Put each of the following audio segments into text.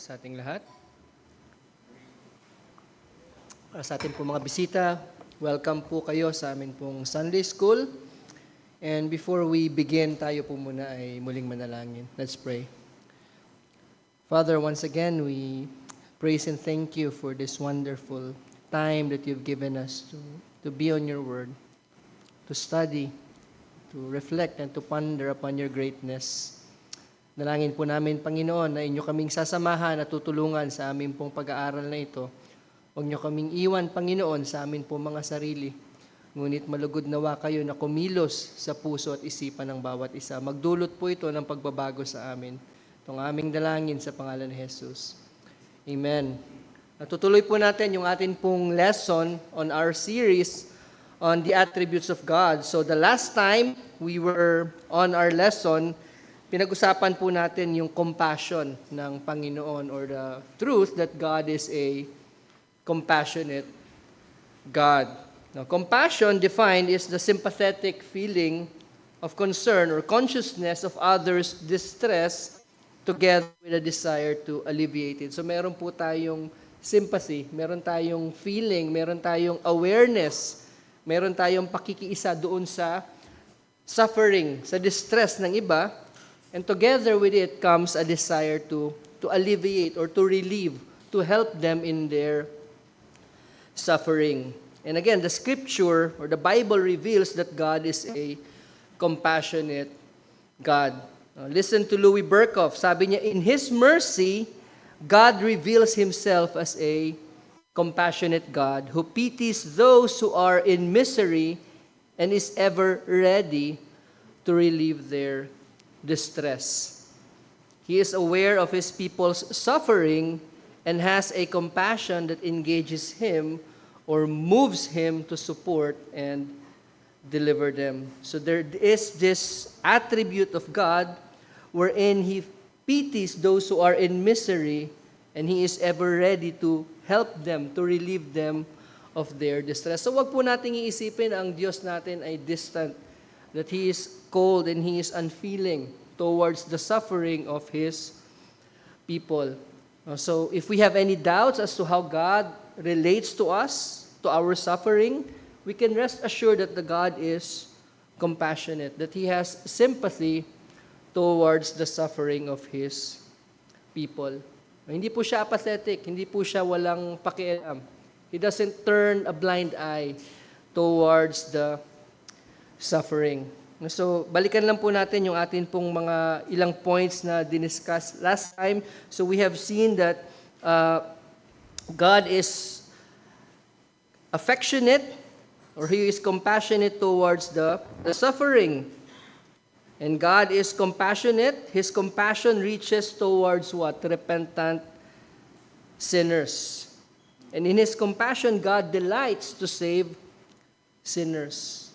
sa ating lahat. Para sa ating pong mga bisita, welcome po kayo sa amin pong Sunday School. And before we begin, tayo po muna ay muling manalangin. Let's pray. Father, once again, we praise and thank you for this wonderful time that you've given us to be on your word, to study, to reflect, and to ponder upon your greatness. Dalangin po namin, Panginoon, na inyo kaming sasamahan at tutulungan sa amin pong pag-aaral na ito. Huwag nyo kaming iwan, Panginoon, sa amin pong mga sarili. Ngunit malugod nawa kayo na kumilos sa puso at isipan ng bawat isa. Magdulot po ito ng pagbabago sa amin. Itong aming dalangin sa pangalan ni Jesus. Amen. Natutuloy po natin yung atin pong lesson on our series on the attributes of God. So the last time we were on our lesson, pinag-usapan po natin yung compassion ng Panginoon or the truth that God is a compassionate God. Now, compassion defined is the sympathetic feeling of concern or consciousness of others' distress together with a desire to alleviate it. So meron po tayong sympathy, meron tayong feeling, meron tayong awareness, meron tayong pakikiisa doon sa suffering, sa distress ng iba. And together with it comes a desire to alleviate or to relieve, to help them in their suffering. And again, the scripture or the Bible reveals that God is a compassionate God. Listen to Louis Berkhoff. Sabi niya, in His mercy, God reveals Himself as a compassionate God who pities those who are in misery and is ever ready to relieve their distress. He is aware of His people's suffering and has a compassion that engages Him or moves Him to support and deliver them. So there is this attribute of God wherein He pities those who are in misery and He is ever ready to help them, to relieve them of their distress. So wag po nating iisipin ang Diyos natin ay distant, that He is cold and He is unfeeling towards the suffering of His people. So if we have any doubts as to how God relates to us, to our suffering, we can rest assured that the God is compassionate, that He has sympathy towards the suffering of His people. Hindi po siya apathetic, hindi po siya walang pakialam. He doesn't turn a blind eye towards the suffering. So, balikan lang po natin yung atin pong mga ilang points na diniscuss last time. So, we have seen that God is affectionate or He is compassionate towards the suffering. And God is compassionate. His compassion reaches towards what? Repentant sinners. And in His compassion, God delights to save sinners.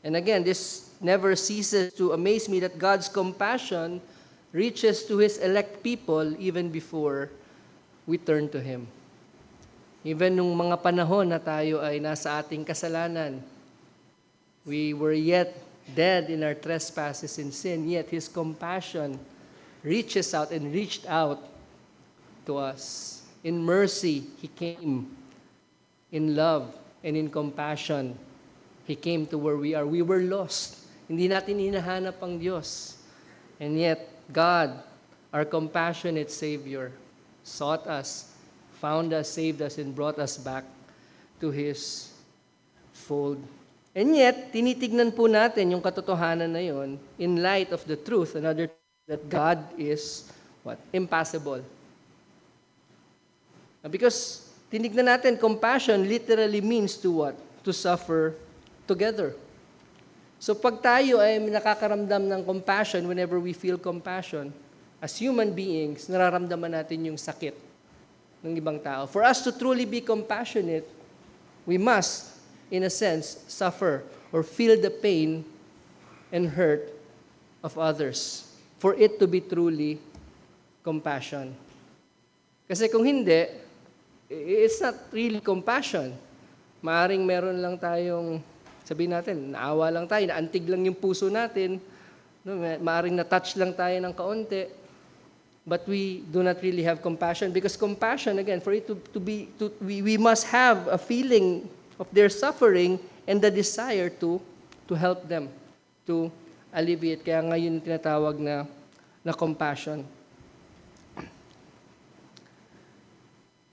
And again, this never ceases to amaze me that God's compassion reaches to His elect people even before we turn to Him. Even nung mga panahon na tayo ay nasa ating kasalanan, we were yet dead in our trespasses and sin, yet His compassion reaches out and reached out to us. In mercy, He came. In love and in compassion, He came to where we are. We were lost. Hindi natin hinahanap ang Diyos. And yet, God, our compassionate Savior, sought us, found us, saved us, and brought us back to His fold. And yet, tinitignan po natin yung katotohanan na yon in light of the truth, another that God is what? Impassible. Because tinignan natin, compassion literally means to what? To suffer together. So pag tayo ay nakakaramdam ng compassion, whenever we feel compassion, as human beings, nararamdaman natin yung sakit ng ibang tao. For us to truly be compassionate, we must, in a sense, suffer or feel the pain and hurt of others for it to be truly compassion. Kasi kung hindi, it's not really compassion. Maaring meron lang tayong sabihin natin, naawa lang tayo, naantig lang yung puso natin, no? Maaring na-touch lang tayo ng kaunti. but we do not really have compassion, because compassion, again, for it we must have a feeling of their suffering and the desire to help them, to alleviate. Kaya ngayon tinatawag na compassion.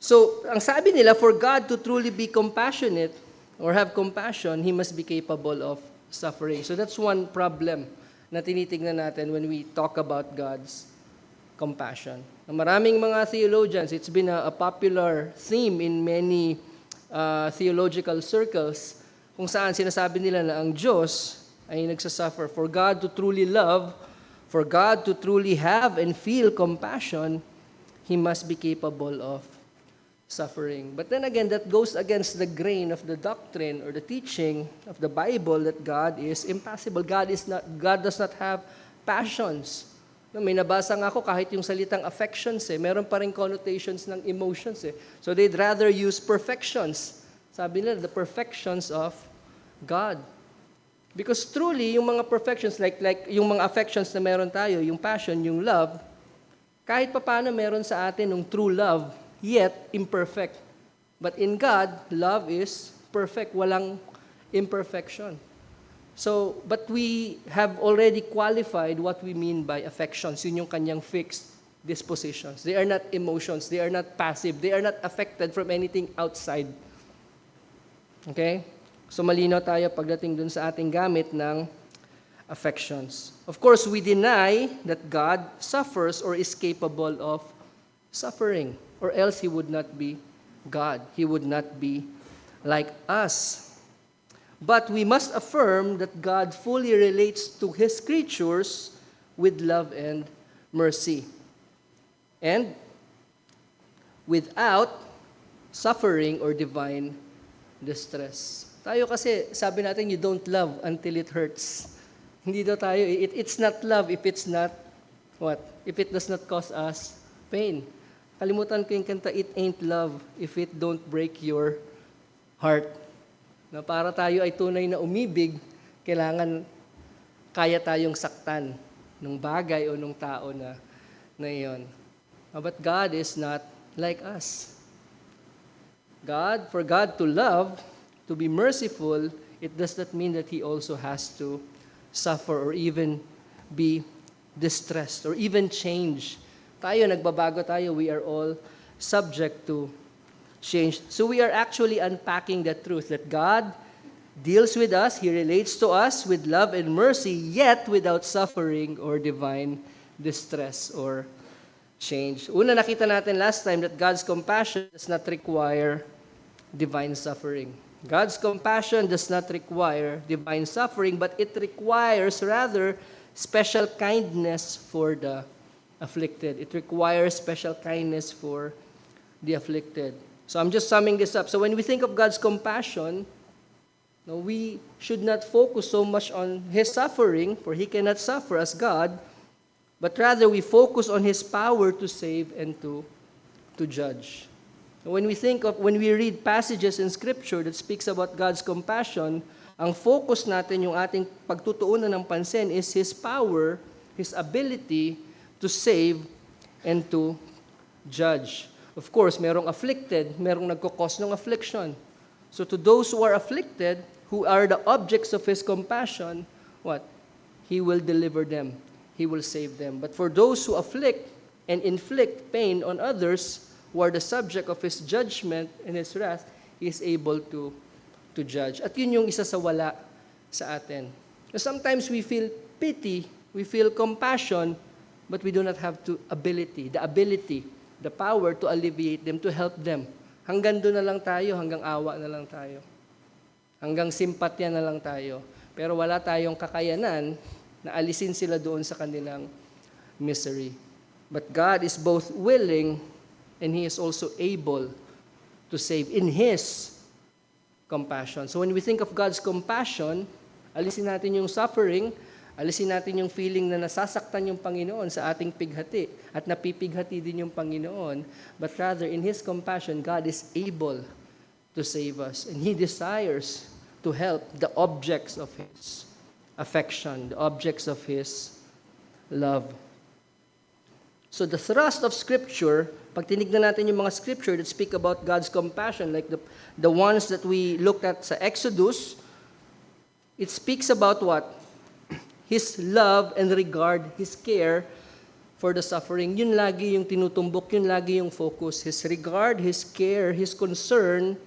So, ang sabi nila, for God to truly be compassionate or have compassion, He must be capable of suffering. So that's one problem na tinitingnan natin when we talk about God's compassion. Maraming mga theologians, it's been a popular theme in many theological circles, kung saan sinasabi nila na ang Diyos ay nagsasuffer. For God to truly love, for God to truly have and feel compassion, He must be capable of suffering. But then again, that goes against the grain of the doctrine or the teaching of the Bible that God is impassible. God does not have passions. May nabasa nga ako, kahit yung salitang affections, meron pa rin connotations ng emotions. So they'd rather use perfections. Sabi nila, the perfections of God. Because truly, yung mga perfections, like yung mga affections na meron tayo, yung passion, yung love, kahit paano meron sa atin yung true love, yet imperfect. But in God, love is perfect. Walang imperfection. So, but we have already qualified what we mean by affections. Yun yung kanyang fixed dispositions. They are not emotions. They are not passive. They are not affected from anything outside. Okay? So, malinaw tayo pagdating dun sa ating gamit ng affections. Of course, we deny that God suffers or is capable of suffering, or else He would not be God. He would not be like us. But we must affirm that God fully relates to His creatures with love and mercy, and without suffering or divine distress. Tayo kasi, sabi natin, you don't love until it hurts. Hindi daw tayo, it's not love if it's not, what? If it does not cause us pain. Kalimutan ko yung kanta, it ain't love if it don't break your heart. Na para tayo ay tunay na umibig, kailangan kaya tayong saktan ng bagay o ng tao na iyon. But God is not like us. For God to love, to be merciful, it does not mean that He also has to suffer or even be distressed or even change. Tayo, nagbabago tayo, we are all subject to change. So we are actually unpacking the truth that God deals with us, He relates to us with love and mercy, yet without suffering or divine distress or change. Una, nakita natin last time that God's compassion does not require divine suffering. God's compassion does not require divine suffering, but it requires rather special kindness for the afflicted. It requires special kindness for the afflicted. So I'm just summing this up. So when we think of God's compassion, we should not focus so much on His suffering, for He cannot suffer as God, but rather we focus on His power to save and to judge. When we read passages in Scripture that speaks about God's compassion, ang focus natin, yung ating pagtutuunan ng pansin is His power, His ability to save and to judge. Of course, merong afflicted, merong nagkakos ng affliction. So to those who are afflicted, who are the objects of His compassion, what? He will deliver them. He will save them. But for those who afflict and inflict pain on others, who are the subject of His judgment and His wrath, He is able to judge. At yun yung isa sa wala sa atin. Sometimes we feel pity, we feel compassion, but we do not have the ability, the power to alleviate them, to help them. Hanggang doon na lang tayo, hanggang awa na lang tayo. Hanggang simpatya na lang tayo. Pero wala tayong kakayanan na alisin sila doon sa kanilang misery. But God is both willing and He is also able to save in His compassion. So when we think of God's compassion, alisin natin yung suffering, alisin natin yung feeling na nasasaktan yung Panginoon sa ating pighati at napipighati din yung Panginoon. But rather, in His compassion, God is able to save us. And He desires to help the objects of His affection, the objects of His love. So the thrust of Scripture, pag tinignan natin yung mga Scripture that speak about God's compassion, like the ones that we looked at sa Exodus, it speaks about what? His love and regard, His care for the suffering. Yun lagi yung tinutumbok, yun lagi yung focus. His regard, His care, His concern,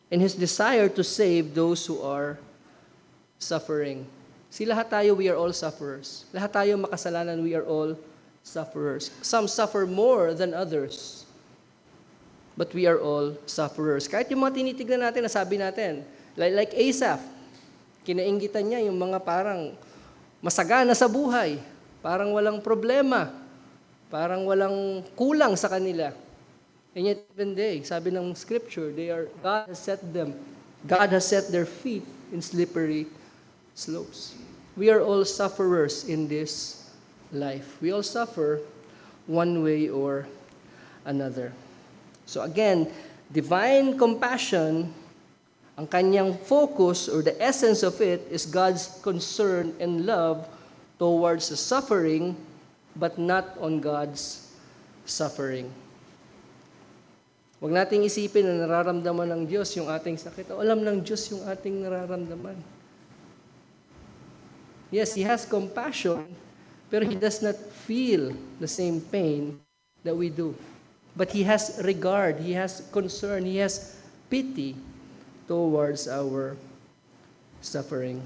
and His desire to save those who are suffering. Lahat tayo, we are all sufferers. Lahat tayo makasalanan, we are all sufferers. Some suffer more than others. But we are all sufferers. Kahit yung mga tinitignan natin, nasabi natin, like Asaph, kinainggitan niya yung mga parang masagana sa buhay, parang walang problema, parang walang kulang sa kanila. And yet, even they, sabi ng Scripture, God has set their feet in slippery slopes. We are all sufferers in this life. We all suffer one way or another. So again, divine compassion, ang kanyang focus or the essence of it is God's concern and love towards the suffering, but not on God's suffering. Huwag nating isipin na nararamdaman ng Diyos yung ating sakit. Alam ng Diyos yung ating nararamdaman. Yes, He has compassion, pero He does not feel the same pain that we do. But He has regard, He has concern, He has pity towards our suffering.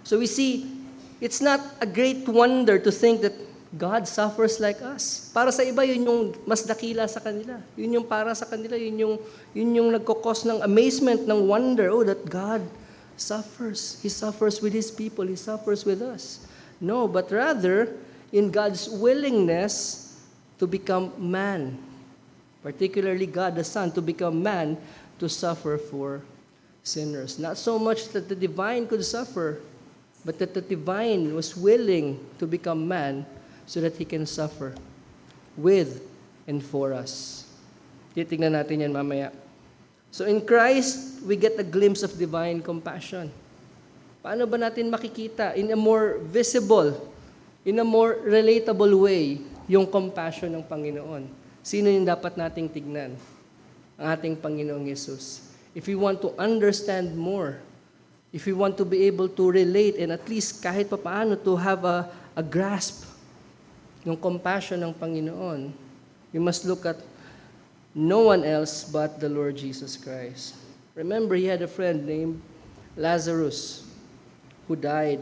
So we see, it's not a great wonder to think that God suffers like us. Para sa iba, yun yung mas dakila sa kanila. Yun yung para sa kanila, yun yung nagkukos ng amazement, ng wonder, oh, that God suffers. He suffers with His people. He suffers with us. No, but rather, in God's willingness to become man, particularly God the Son, to become man, to suffer for sinners. Not so much that the divine could suffer, but that the divine was willing to become man so that He can suffer with and for us. Titingnan natin yan mamaya. So in Christ, we get a glimpse of divine compassion. Paano ba natin makikita in a more visible, in a more relatable way, yung compassion ng Panginoon? Sino yung dapat nating tignan? Ang ating Panginoong Yesus. If we want to understand more, if we want to be able to relate and at least kahit papaano to have a grasp ng compassion ng Panginoon, we must look at no one else but the Lord Jesus Christ. Remember, He had a friend named Lazarus who died.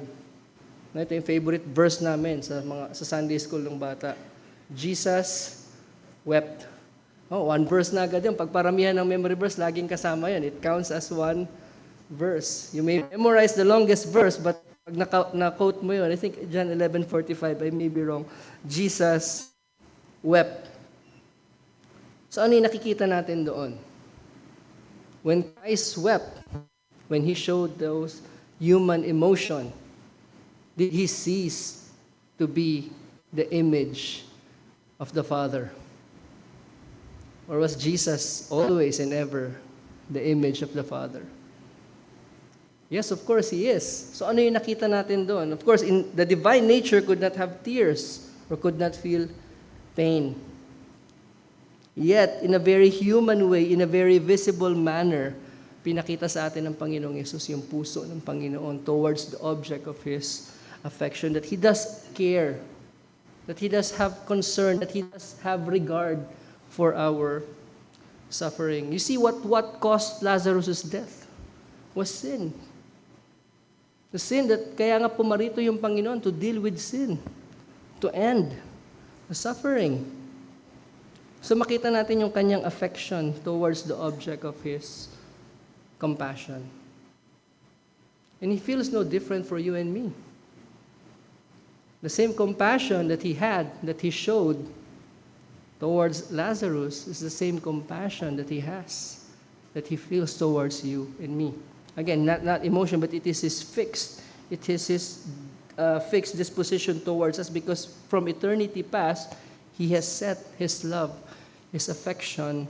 Ito yung favorite verse namin sa Sunday school ng bata. Jesus wept. Oh, one verse na agad yun. Pagparamihan ng memory verse, laging kasama yan. It counts as one verse. You may memorize the longest verse, but pag na-quote mo yun, I think John 11:45, I may be wrong. Jesus wept. So ano yung nakikita natin doon? When Christ wept, when He showed those human emotion, did He cease to be the image of the Father? Or was Jesus always and ever the image of the Father? Yes, of course, He is. So ano yung nakita natin doon? Of course, in the divine nature could not have tears or could not feel pain. Yet, in a very human way, in a very visible manner, pinakita sa atin ng Panginoong Yesus yung puso ng Panginoon towards the object of His affection, that He does care, that He does have concern, that He does have regard for our suffering. You see, what caused Lazarus' death was sin. The sin that, kaya nga pumarito yung Panginoon to deal with sin, to end the suffering. So makita natin yung kanyang affection towards the object of His compassion. And He feels no different for you and me. The same compassion that He had, that He showed towards Lazarus, is the same compassion that He has, that He feels towards you and me. Again, not emotion, but it is His fixed disposition towards us, because from eternity past, He has set His love, His affection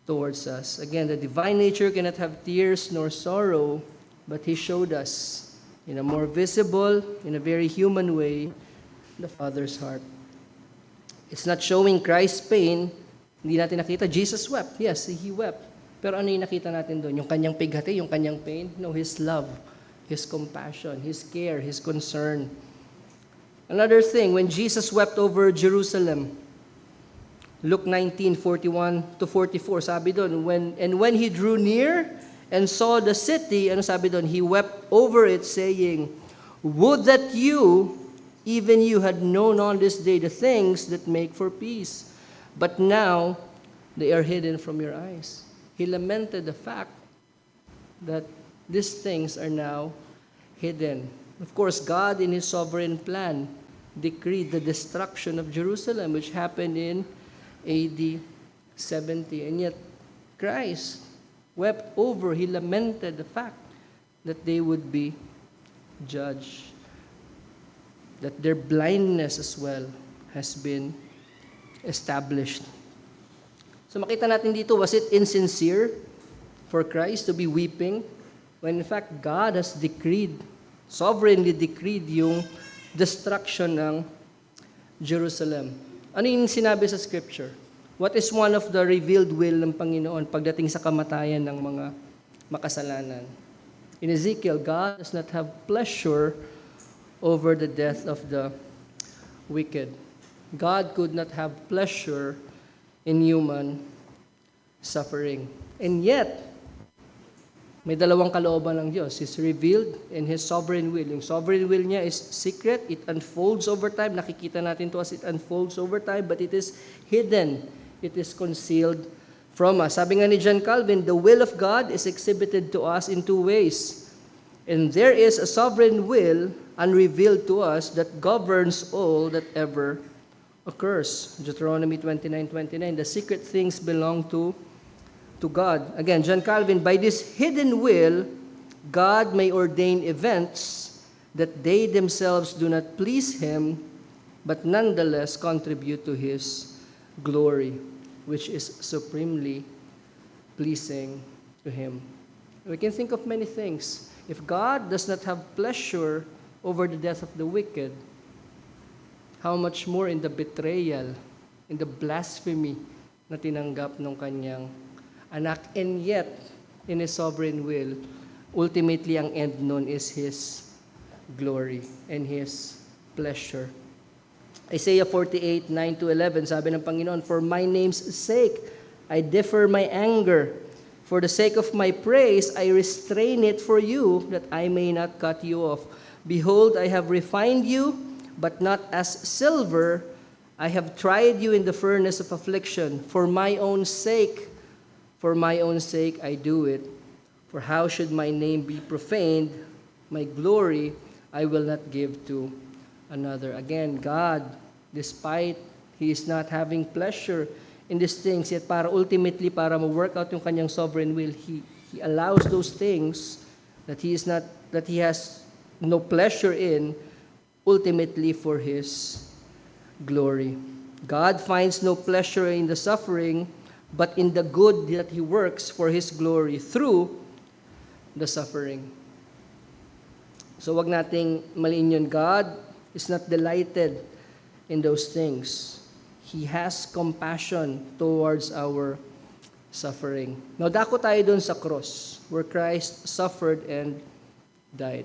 towards us. Again, the divine nature cannot have tears nor sorrow, but He showed us in a more visible, in a very human way, the Father's heart. It's not showing Christ's pain. Hindi natin nakita. Jesus wept. Yes, He wept. Pero ano yung nakita natin doon? Yung kanyang pighati, yung kanyang pain? No, His love, His compassion, His care, His concern. Another thing, when Jesus wept over Jerusalem, Luke 19:41-44, sabi doon, when He drew near and saw the city, ano sabi doon? He wept over it, saying, "Would that you, even you, had known on this day the things that make for peace. But now they are hidden from your eyes." He lamented the fact that these things are now hidden. Of course, God in His sovereign plan decreed the destruction of Jerusalem, which happened in AD 70. And yet, Christ wept over, He lamented the fact that they would be judged, that their blindness as well has been established. So makita natin dito, was it insincere for Christ to be weeping when in fact God has decreed, sovereignly decreed yung destruction ng Jerusalem? Ano yung sinabi sa Scripture? What is one of the revealed will ng Panginoon pagdating sa kamatayan ng mga makasalanan? In Ezekiel, God does not have pleasure over the death of the wicked. God could not have pleasure in human suffering. And yet, may dalawang kalooban ng Diyos. He's revealed in His sovereign will. Yung sovereign will niya is secret. It unfolds over time. Nakikita natin to as it unfolds over time, but it is hidden. It is concealed from us. Sabi nga ni John Calvin, the will of God is exhibited to us in two ways. And there is a sovereign will unrevealed to us that governs all that ever occurs. Deuteronomy 29:29, the secret things belong to God. Again, John Calvin, by this hidden will, God may ordain events that they themselves do not please Him, but nonetheless contribute to His glory, which is supremely pleasing to Him. We can think of many things. If God does not have pleasure over the death of the wicked, how much more in the betrayal, in the blasphemy na tinanggap ng kanyang anak. And yet, in His sovereign will, ultimately ang end nun is His glory and His pleasure. Isaiah 48:9-11, sabi ng Panginoon, "For my name's sake, I defer my anger. For the sake of my praise, I restrain it for you, that I may not cut you off. Behold, I have refined you, but not as silver. I have tried you in the furnace of affliction. For my own sake, I do it. For how should my name be profaned? My glory I will not give to another." Again, God, despite He is not having pleasure in these things, yet para ultimately, para ma-work out yung kanyang sovereign will, He allows those things that He has no pleasure in, ultimately for His glory. God finds no pleasure in the suffering, but in the good that He works for His glory through the suffering. So wag nating maliin yun. God is not delighted in those things. He has compassion towards our suffering. Now, dako tayo dun sa cross, where Christ suffered and died.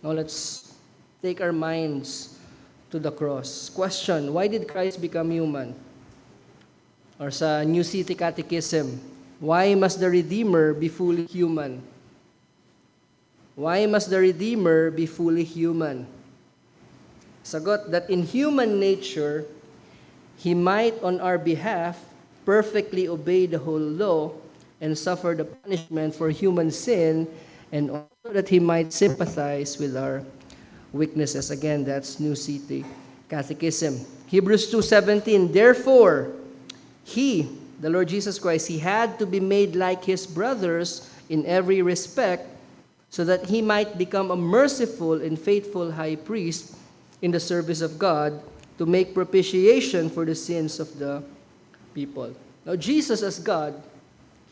Now, let's take our minds to the cross. Question, why did Christ become human? Or sa New City Catechism, why must the Redeemer be fully human? Why must the Redeemer be fully human? Sagot, that in human nature, He might on our behalf perfectly obey the whole law and suffer the punishment for human sin, and also that He might sympathize with our weaknesses. Again, that's New City Catechism. Hebrews 2:17, therefore, He, the Lord Jesus Christ, He had to be made like His brothers in every respect, so that He might become a merciful and faithful high priest in the service of God, to make propitiation for the sins of the people. Now, Jesus as God,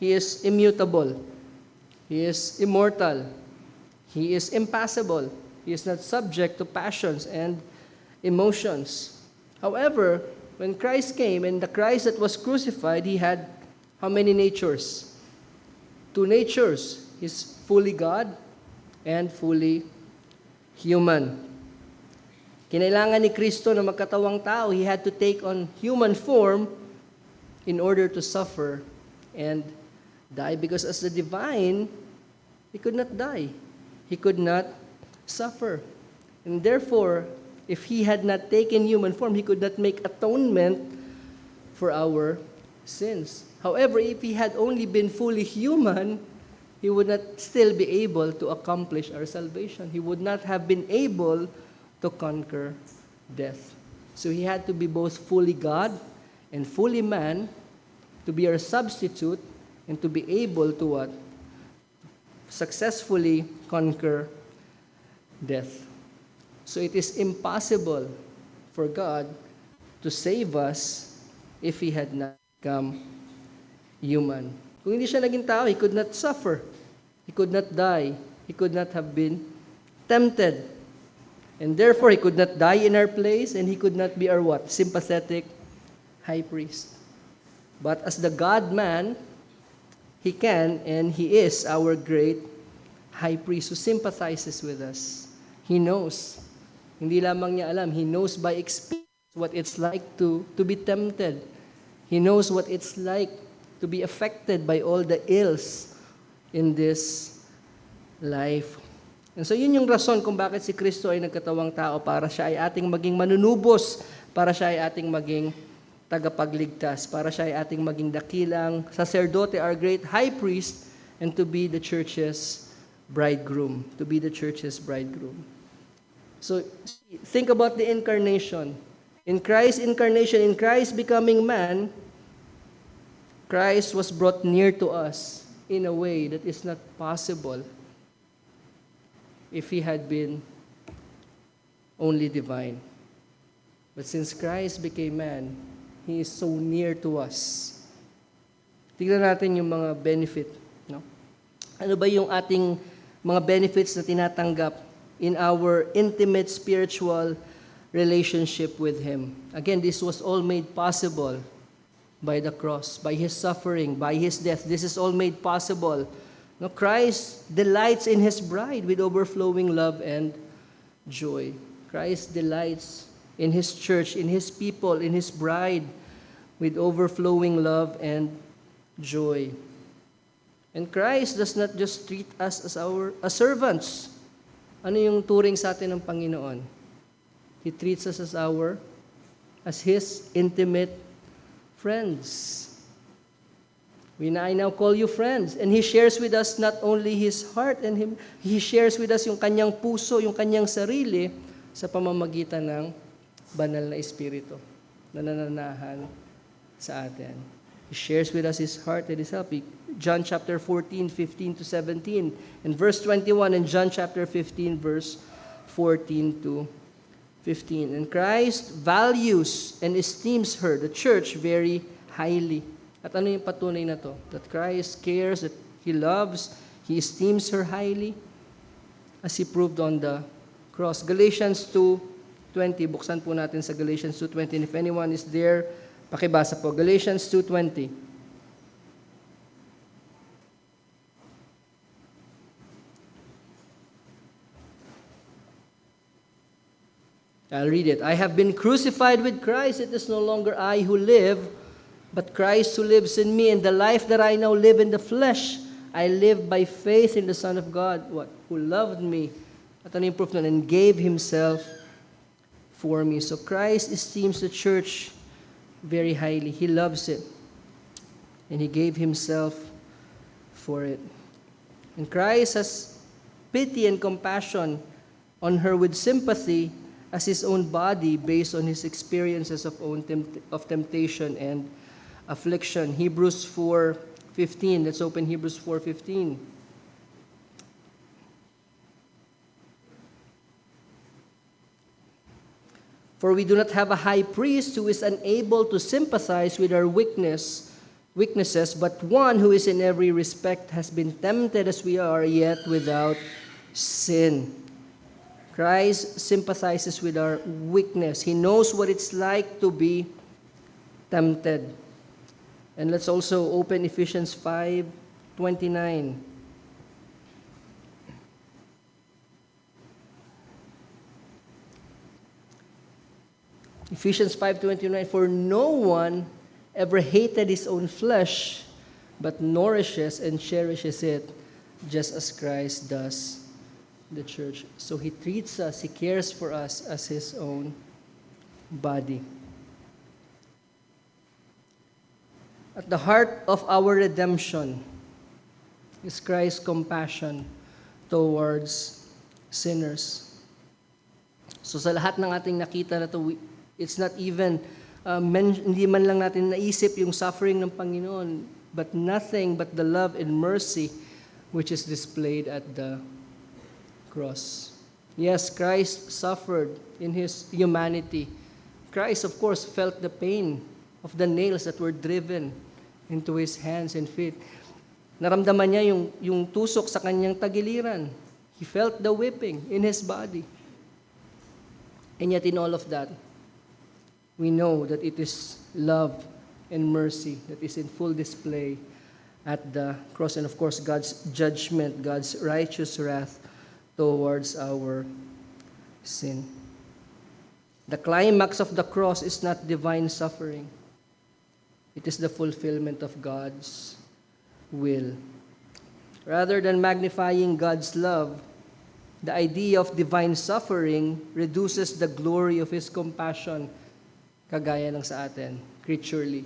He is immutable. He is immortal. He is impassible. He is not subject to passions and emotions. However, when Christ came and the Christ that was crucified, he had how many natures? Two natures. He's fully God and fully human. Kinailangan ni Kristo na magkatawang tao. He had to take on human form in order to suffer and die. Because as the divine, he could not die. He could not suffer. And therefore, if he had not taken human form, he could not make atonement for our sins. However, if he had only been fully human, he would not still be able to accomplish our salvation. He would not have been able to conquer death. So he had to be both fully God and fully man to be our substitute and to be able to what? Successfully conquer death. So it is impossible for God to save us if he had not become human. Kung hindi siya naging tao, he could not suffer. He could not die. He could not have been tempted. And therefore, he could not die in our place, and he could not be our what? Sympathetic high priest. But as the God-man, he can, and he is our great high priest who sympathizes with us. He knows. Hindi lamang niya alam. He knows by experience what it's like to be tempted. He knows what it's like to be affected by all the ills in this life. And so yun yung rason kung bakit si Kristo ay nagkatawang tao, para siya ay ating maging manunubos, para siya ay ating maging tagapagligtas, para siya ay ating maging dakilang sacerdote, our great high priest, and to be the church's bridegroom. To be the church's bridegroom. So think about the incarnation. In Christ's incarnation, in Christ becoming man, Christ was brought near to us in a way that is not possible if he had been only divine. But since Christ became man, he is so near to us. Tignan natin yung mga benefit. No? Ano ba yung ating mga benefits na tinatanggap in our intimate spiritual relationship with him? Again, this was all made possible by the cross, by his suffering, by his death. This is all made possible. No, Christ delights in his bride with overflowing love and joy. Christ delights in his church, in his people, in his bride with overflowing love and joy. And Christ does not just treat us as servants. Ano yung turing sa atin ng Panginoon? He treats us as his intimate friends. I now call you friends. And he shares with us not only his heart, and he shares with us yung kanyang puso, yung kanyang sarili sa pamamagitan ng banal na Espiritu na nananahan sa atin. He shares with us his heart and his help. John chapter 14, 15 to 17, and verse 21, and John chapter 15, verse 14 to 15. And Christ values and esteems her, the church, very highly. At ano yung patunay na to? That Christ cares, that he loves, he esteems her highly, as he proved on the cross. Galatians 2:20. Buksan po natin sa Galatians 2:20. And if anyone is there, pakibasa po. Galatians 2:20. I'll read it. I have been crucified with Christ. It is no longer I who live, but Christ who lives in me. And the life that I now live in the flesh, I live by faith in the Son of God, who loved me. At ano yung proof nun? And gave himself for me. So Christ esteems the church very highly. He loves it. And he gave himself for it. And Christ has pity and compassion on her with sympathy as his own body based on his experiences of temptation and affliction. Hebrews 4:15. Let's open Hebrews 4:15. For we do not have a high priest who is unable to sympathize with our weaknesses, but one who is in every respect has been tempted as we are, yet without sin. Christ sympathizes with our weakness. He knows what it's like to be tempted. And let's also open Ephesians 5:29. Ephesians 5:29, for no one ever hated his own flesh, but nourishes and cherishes it, just as Christ does the church. So He treats us, He cares for us as His own body. At the heart of our redemption is Christ's compassion towards sinners. So sa lahat ng ating nakita na to, it's not even, hindi man lang natin naisip yung suffering ng Panginoon, but nothing but the love and mercy which is displayed at the cross. Yes, Christ suffered in His humanity. Christ, of course, felt the pain of the nails that were driven into His hands and feet. Naramdaman niya yung tusok sa kanyang tagiliran. He felt the whipping in His body. And yet in all of that, we know that it is love and mercy that is in full display at the cross. And of course, God's judgment, God's righteous wrath towards our sin. The climax of the cross is not divine suffering. It is the fulfillment of God's will. Rather than magnifying God's love, the idea of divine suffering reduces the glory of His compassion, kagaya ng sa atin, creaturely.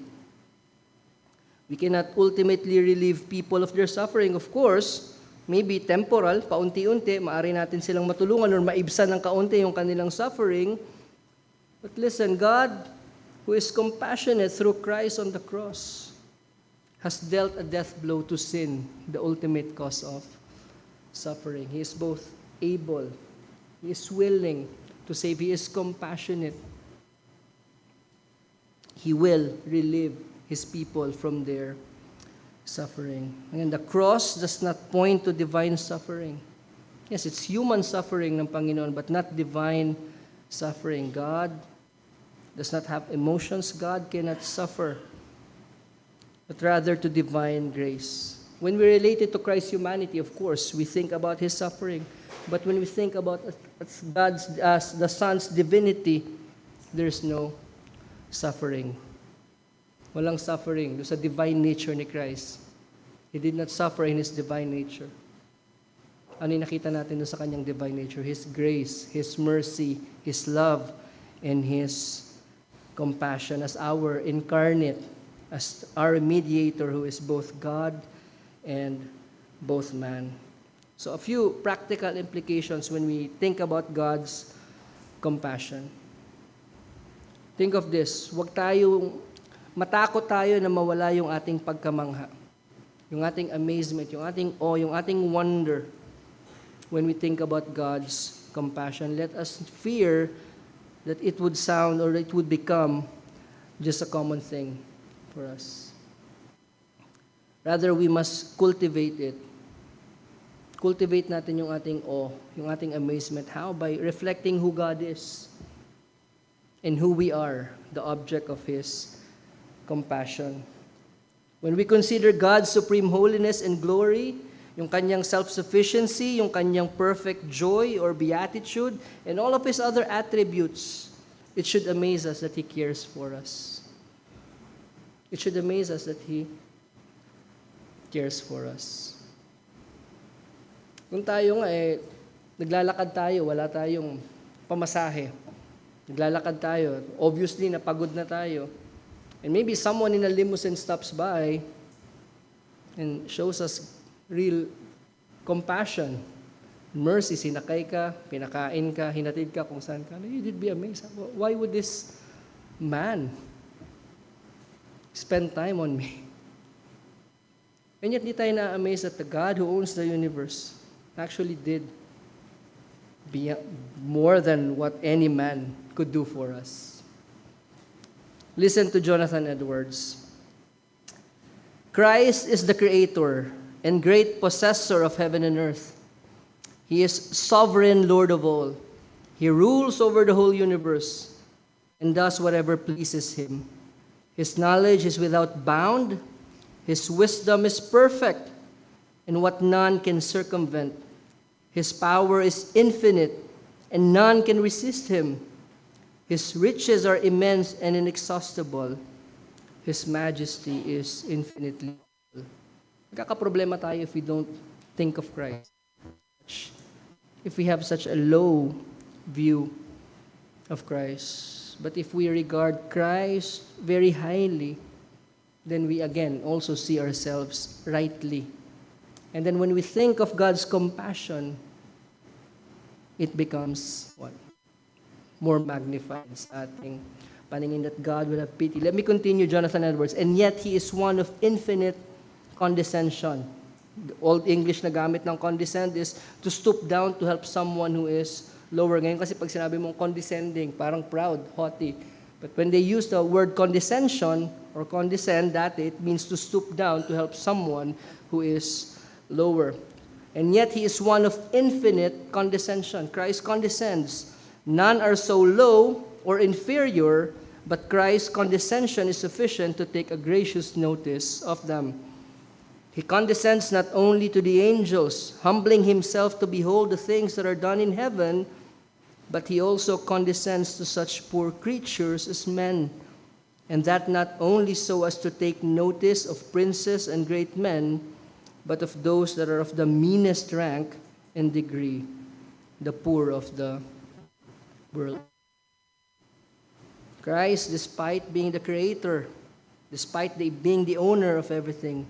We cannot ultimately relieve people of their suffering. Of course, maybe temporal, paunti-unti, maaari natin silang matulungan or maibsan ng kaunti yung kanilang suffering. But listen, God, who is compassionate through Christ on the cross, has dealt a death blow to sin, the ultimate cause of suffering. He is both able, He is willing to save, He is compassionate. He will relieve His people from their suffering. And the cross does not point to divine suffering. Yes, it's human suffering ng Panginoon, but not divine suffering. God does not have emotions. God cannot suffer, but rather to divine grace. When we relate it to Christ's humanity, of course, we think about His suffering. But when we think about the Son's divinity, there's no suffering. Walang suffering sa divine nature ni Christ. He did not suffer in His divine nature. Ano yung nakita natin doon sa Kanyang divine nature? His grace, His mercy, His love, and His compassion as our incarnate, as our mediator who is both God and both man. So a few practical implications when we think about God's compassion. Think of this, matakot tayo na mawala yung ating pagkamangha, yung ating amazement, yung ating awe, yung ating wonder when we think about God's compassion. Let us fear that it would sound or it would become just a common thing for us. Rather, we must cultivate it. Cultivate natin yung ating awe, yung ating amazement. How? By reflecting who God is and who we are, the object of His compassion. When we consider God's supreme holiness and glory, yung kanyang self-sufficiency, yung kanyang perfect joy or beatitude, and all of His other attributes, it should amaze us that He cares for us. It should amaze us that He cares for us. Kung tayo nga naglalakad tayo, wala tayong pamasahe. Naglalakad tayo, obviously napagod na tayo. And maybe someone in a limousine stops by and shows us real compassion, mercy, sinakay ka, pinakain ka, hinatid ka kung saan ka. You'd be amazed. Why would this man spend time on me? And yet, di tayo na-amazed that the God who owns the universe actually did more than what any man could do for us. Listen to Jonathan Edwards. Christ is the creator and great possessor of heaven and earth. He is sovereign Lord of all. He rules over the whole universe and does whatever pleases him. His knowledge is without bound. His wisdom is perfect, and what none can circumvent. His power is infinite, and none can resist him. His riches are immense and inexhaustible. His majesty is infinitely full. Magkakaproblema tayo if we don't think of Christ. If we have such a low view of Christ. But if we regard Christ very highly, then we again also see ourselves rightly. And then when we think of God's compassion, it becomes what? More magnified sa ating paningin that God will have pity. Let me continue, Jonathan Edwards. And yet, He is one of infinite condescension. The Old English na gamit ng condescend is to stoop down to help someone who is lower. Ngayon kasi pag sinabi mong condescending, parang proud, haughty. But when they use the word condescension or condescend, it means to stoop down to help someone who is lower. And yet, He is one of infinite condescension. Christ condescends. None are so low or inferior, but Christ's condescension is sufficient to take a gracious notice of them. He condescends not only to the angels, humbling Himself to behold the things that are done in heaven, but He also condescends to such poor creatures as men, and that not only so as to take notice of princes and great men, but of those that are of the meanest rank and degree, the poor of the world. Christ, despite being the creator, despite being the owner of everything,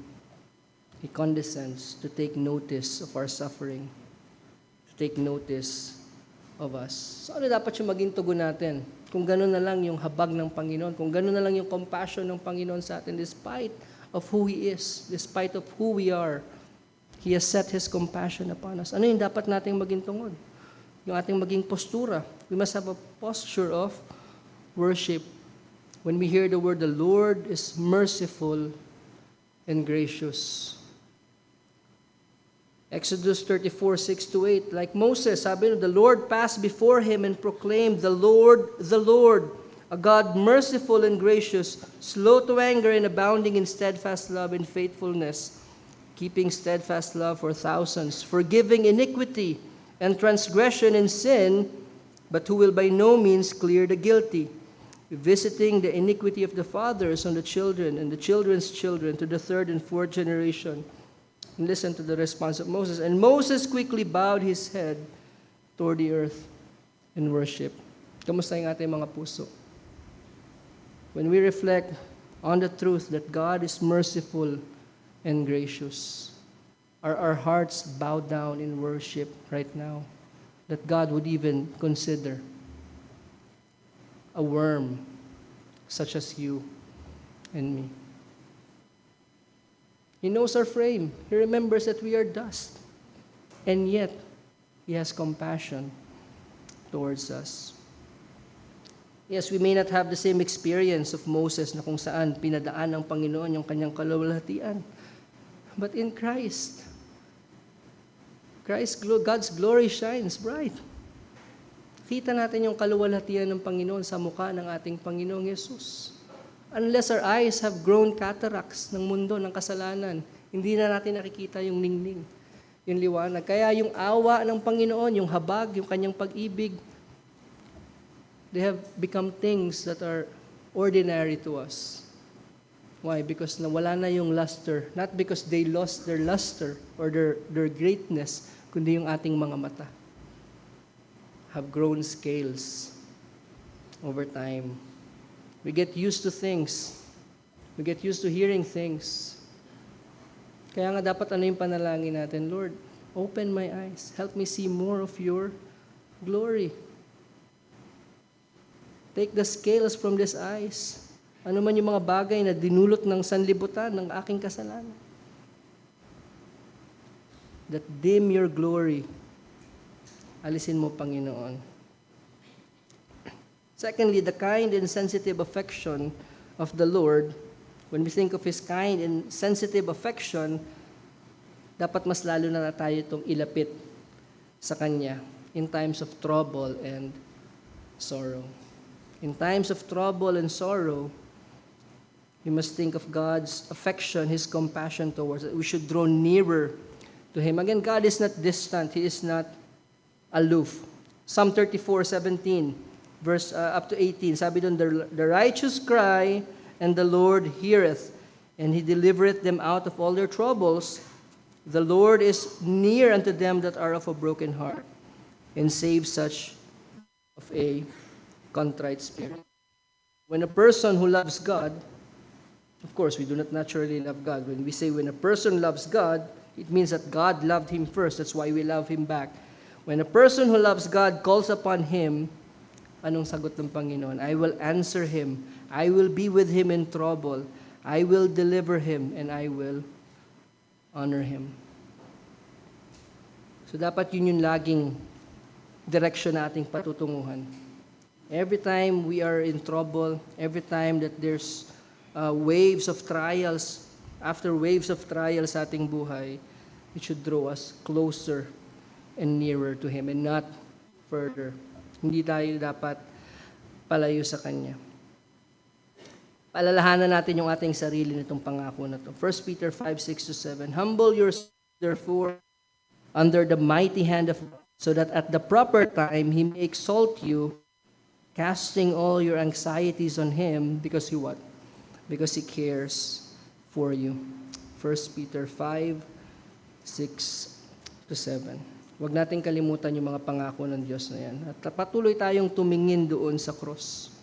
He condescends to take notice of our suffering, to take notice of us. So ano dapat yung maging tugon natin? Kung gano'n na lang yung habag ng Panginoon, kung gano'n na lang yung compassion ng Panginoon sa atin, despite of who He is, despite of who we are, He has set His compassion upon us. Ano yung dapat nating maging tungod? Yung ating maging postura. We must have a posture of worship. When we hear the word, the Lord is merciful and gracious. Exodus 34:6-8, like Moses, sabi the Lord passed before him and proclaimed, the Lord, a God merciful and gracious, slow to anger and abounding in steadfast love and faithfulness, keeping steadfast love for thousands, forgiving iniquity and transgression and sin, but who will by no means clear the guilty, visiting the iniquity of the fathers on the children and the children's children to the third and fourth generation. And listen to the response of Moses. And Moses quickly bowed his head toward the earth and worshiped. Kamusta yung ating mga puso? When we reflect on the truth that God is merciful and gracious, are our hearts bowed down in worship right now? That God would even consider a worm such as you and me. He knows our frame. He remembers that we are dust. And yet, He has compassion towards us. Yes, we may not have the same experience of Moses na kung saan pinadaan ng Panginoon yung kanyang kaluwalhatian. But in Christ, God's glory shines bright. Kita natin yung kaluwalhatian ng Panginoon sa mukha ng ating Panginoong Yesus. Unless our eyes have grown cataracts ng mundo, ng kasalanan, hindi na natin nakikita yung ningning, yung liwanag. Kaya yung awa ng Panginoon, yung habag, yung kanyang pag-ibig, they have become things that are ordinary to us. Why? Because nawala na yung luster. Not because they lost their luster or their greatness, kundi yung ating mga mata have grown scales over time. We get used to things. We get used to hearing things. Kaya nga dapat ano yung panalangin natin? Lord, open my eyes. Help me see more of your glory. Take the scales from these eyes. Ano man yung mga bagay na dinulot ng sanlibutan ng aking kasalanan. That dim your glory. Alisin mo, Panginoon. Secondly, the kind and sensitive affection of the Lord. When we think of His kind and sensitive affection, dapat mas lalo na tayo itong ilapit sa Kanya. in times of trouble and sorrow. In times of trouble and sorrow, we must think of God's affection, His compassion towards us. We should draw nearer to Him. Again, God is not distant. He is not aloof. Psalm 34:17, verse up to 18, sabi doon, the righteous cry, and the Lord heareth, and He delivereth them out of all their troubles. The Lord is near unto them that are of a broken heart, and saves such of a contrite spirit. When a person who loves God, of course, we do not naturally love God. When we say when a person loves God, it means that God loved him first. That's why we love him back. When a person who loves God calls upon Him, anong sagot ng Panginoon? I will answer him. I will be with him in trouble. I will deliver him, and I will honor him. So dapat yun yung laging direction nating patutunguhan. Every time we are in trouble, every time that there's waves of trials, after waves of trials sa ating buhay, it should draw us closer and nearer to Him and not further. Hindi tayo dapat palayo sa Kanya. Paalalahanan natin yung ating sarili nitong pangako na to. 1 Peter 5:6-7, humble yourselves therefore under the mighty hand of God, so that at the proper time He may exalt you, casting all your anxieties on Him, because He what? Because He cares for you. 1 Peter 5:6-7. Huwag natin kalimutan yung mga pangako ng Diyos na yan. At patuloy tayong tumingin doon sa cross.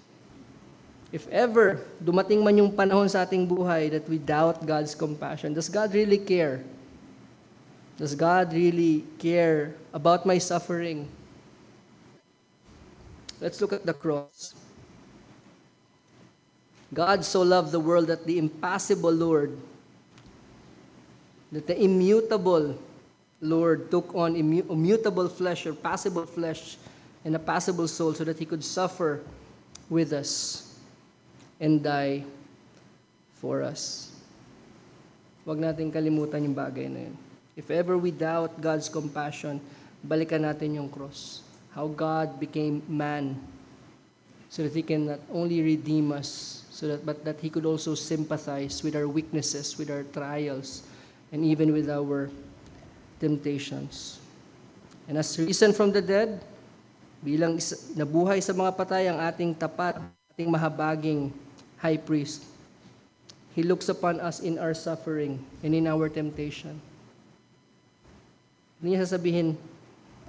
If ever dumating man yung panahon sa ating buhay that we doubt God's compassion, does God really care? Does God really care about my suffering? Let's look at the cross. God so loved the world that the impassible Lord, that the immutable Lord took on immutable flesh or passible flesh and a passible soul so that He could suffer with us and die for us. Huwag natin kalimutan yung bagay na yun. If ever we doubt God's compassion, balikan natin yung cross. How God became man so that He can not only redeem us, but that He could also sympathize with our weaknesses, with our trials, and even with our temptations. And as risen from the dead, bilang nabuhay sa mga patay ang ating tapat, ating mahabaging high priest, He looks upon us in our suffering and in our temptation. Hindi niya sasabihin,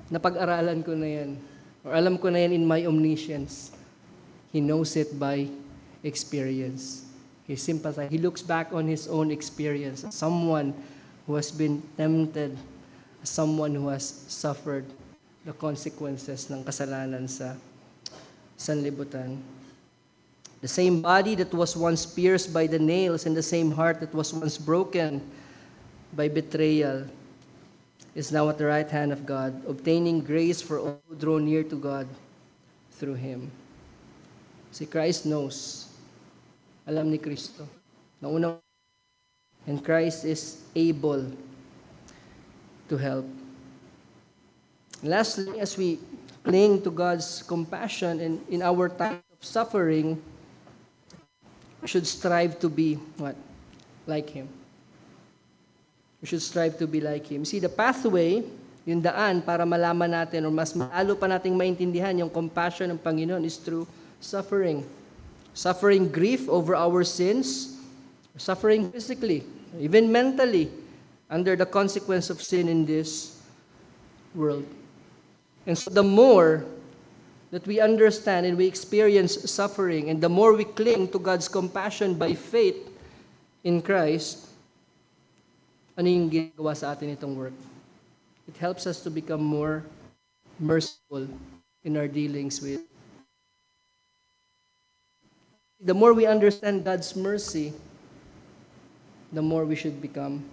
napag-aralan ko na yan, or alam ko na yan in my omniscience. He knows it by experience. He sympathizes. He looks back on His own experience. Someone who has been tempted, someone who has suffered the consequences ng kasalanan sa sanlibutan. The same body that was once pierced by the nails and the same heart that was once broken by betrayal is now at the right hand of God, obtaining grace for all who draw near to God through Him. Si Christ knows. Alam ni Kristo. And Christ is able to help. Lastly, as we cling to God's compassion and in our time of suffering, we should strive to be what? Like Him. We should strive to be like Him. See, the pathway, yung daan para malaman natin o mas lalo pa nating maintindihan yung compassion ng Panginoon is through suffering. Suffering grief over our sins, suffering physically, even mentally, under the consequence of sin in this world. And so the more that we understand and we experience suffering, and the more we cling to God's compassion by faith in Christ, ano yung ginagawa sa atin itong work? It helps us to become more merciful in our dealings with. The more we understand God's mercy, the more we should become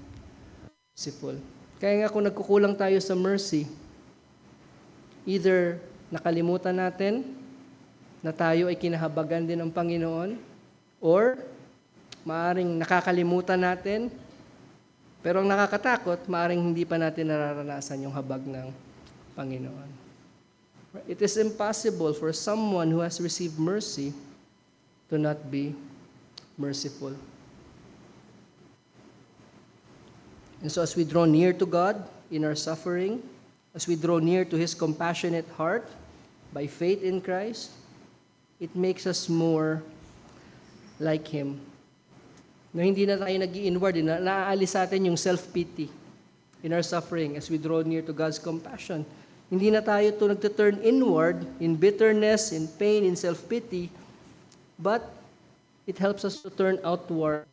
merciful. Kaya nga kung nagkukulang tayo sa mercy, either nakalimutan natin na tayo ay kinahabagan din ng Panginoon, or maaring nakakalimutan natin, pero ang nakakatakot, maaring hindi pa natin nararanasan yung habag ng Panginoon. It is impossible for someone who has received mercy to not be merciful. And so as we draw near to God in our suffering, as we draw near to His compassionate heart by faith in Christ, it makes us more like Him. Na hindi na tayo nag-i-inward, naaalis sa atin yung self-pity in our suffering as we draw near to God's compassion. Hindi na tayo nagtuturn inward in bitterness, in pain, in self-pity, but it helps us to turn outward,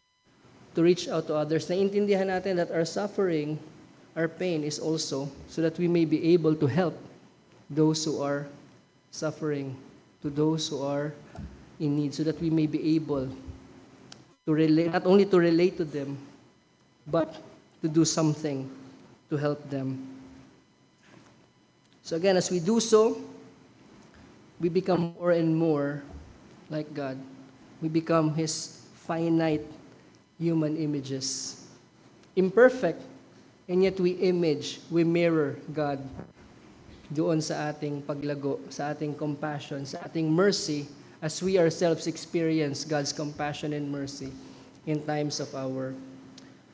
to reach out to others. Naintindihan natin that our suffering, our pain is also so that we may be able to help those who are suffering, to those who are in need, so that we may be able to relate, not only to relate to them, but to do something to help them. So again, as we do so, we become more and more like God. We become His finite human images. Imperfect, and yet we mirror God doon sa ating paglago, sa ating compassion, sa ating mercy, as we ourselves experience God's compassion and mercy in times of our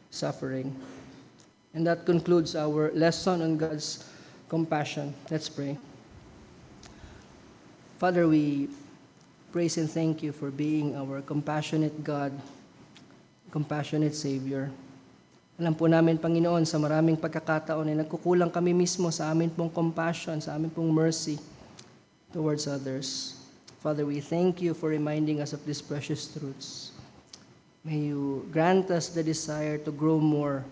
suffering. And that concludes our lesson on God's compassion. Let's pray. Father, we praise and thank You for being our compassionate God, compassionate Savior. Alam po namin, Panginoon, sa maraming pagkakataon ay nagkukulang kami mismo sa amin pong compassion, sa amin pong mercy towards others. Father, we thank You for reminding us of these precious truths. May You grant us the desire to grow more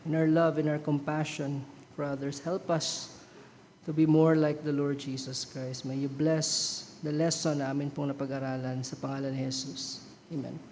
in our love and our compassion for others. Help us to be more like the Lord Jesus Christ. May You bless the lesson na amin pong napag-aralan sa pangalan ni Jesus. Amen.